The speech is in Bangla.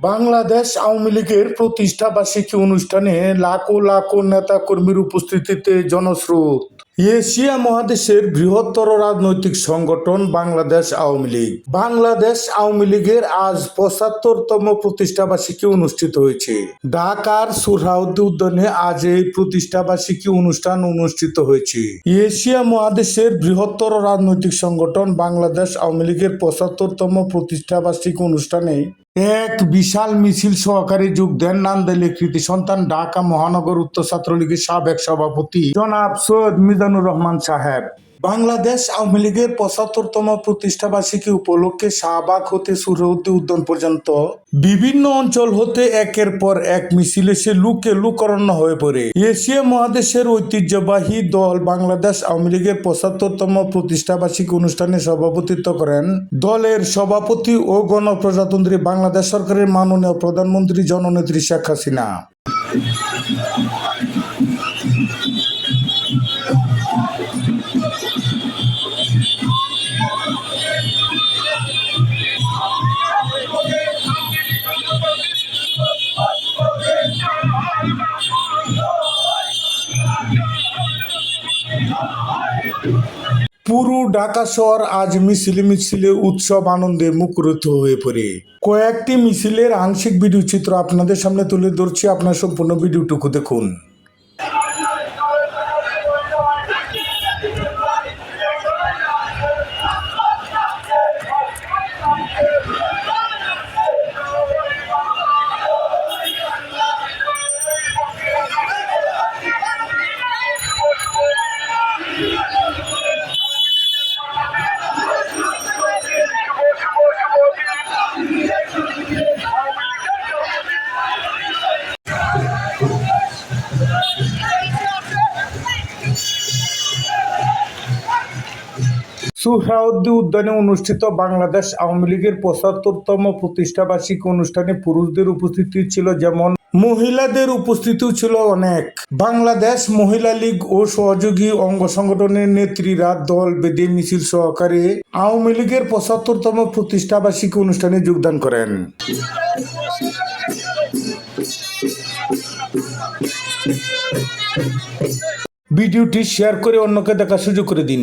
বাংলাদেশ আওয়ামী লীগের প্রতিষ্ঠা বার্ষিকী অনুষ্ঠানে লাখো লাখো নেতা কর্মীর উপস্থিতিতে জনস্রোত। এশিয়া মহাদেশের বৃহত্তর রাজনৈতিক সংগঠন বাংলাদেশ আওয়ামী লীগ। বাংলাদেশ আওয়ামী লীগের আজ ৭৫তম প্রতিষ্ঠা বার্ষিকী অনুষ্ঠিত হয়েছে। ঢাকার সোহরাওয়ার্দী উদ্যানে আজ এই প্রতিষ্ঠা বার্ষিকী অনুষ্ঠান অনুষ্ঠিত হয়েছে। এশিয়া মহাদেশের বৃহত্তর রাজনৈতিক সংগঠন বাংলাদেশ আওয়ামী লীগের ৭৫তম প্রতিষ্ঠা বার্ষিকী অনুষ্ঠানে এক বিশাল মিছিল সহকারে যোগ দেন নান্দাইলের কৃতি সন্তান ঢাকা মহানগর উত্তর ছাত্রলীগের সাবেক সভাপতি জনাব সৈয়দ মিজানুর রহমান সাহেব। বাংলাদেশ আওয়ামী লীগের ৭৫তম প্রতিষ্ঠা বার্ষিকী উপলক্ষে শাহবাগ হতে সোহরাওয়ার্দী উদ্যান পর্যন্ত বিভিন্ন অঞ্চল হতে একের পর এক মিছিল এসে লুকে লুকারণ্য হয়ে পড়ে। এশিয়া মহাদেশের ঐতিহ্যবাহী দল বাংলাদেশ আওয়ামী লীগের ৭৫তম প্রতিষ্ঠা বার্ষিকী অনুষ্ঠানে সভাপতিত্ব করেন দলের সভাপতি ও গণপ্রজাতন্ত্রী বাংলাদেশ সরকারের মাননীয় প্রধানমন্ত্রী জননেত্রী শেখ হাসিনা। পুরো ঢাকা শহর আজ মিছিলে উৎসব আনন্দে মুখরিত হয়ে পড়ে। কয়েকটি মিছিলের আংশিক ভিডিও চিত্র আপনাদের সামনে তুলে ধরছি, আপনার সম্পূর্ণ ভিডিওটুকু দেখুন। সোহরাওয়ার্দী উদ্যানে অনুষ্ঠিত বাংলাদেশ আওয়ামী লীগের ৭৫তম প্রতিষ্ঠা বার্ষিকী অনুষ্ঠানে পুরুষদের উপস্থিতি ছিল যেমন, মহিলাদের উপস্থিতিও ছিল অনেক। বাংলাদেশ মহিলা লীগ ও সহযোগী অঙ্গ সংগঠনের নেত্রীরা দল বেঁধে মিছিল সহকারে আওয়ামী লীগের ৭৫তম প্রতিষ্ঠা বার্ষিকী অনুষ্ঠানে যোগদান করেন। ভিডিওটি শেয়ার করে অন্যকে দেখার সুযোগ করে দিন।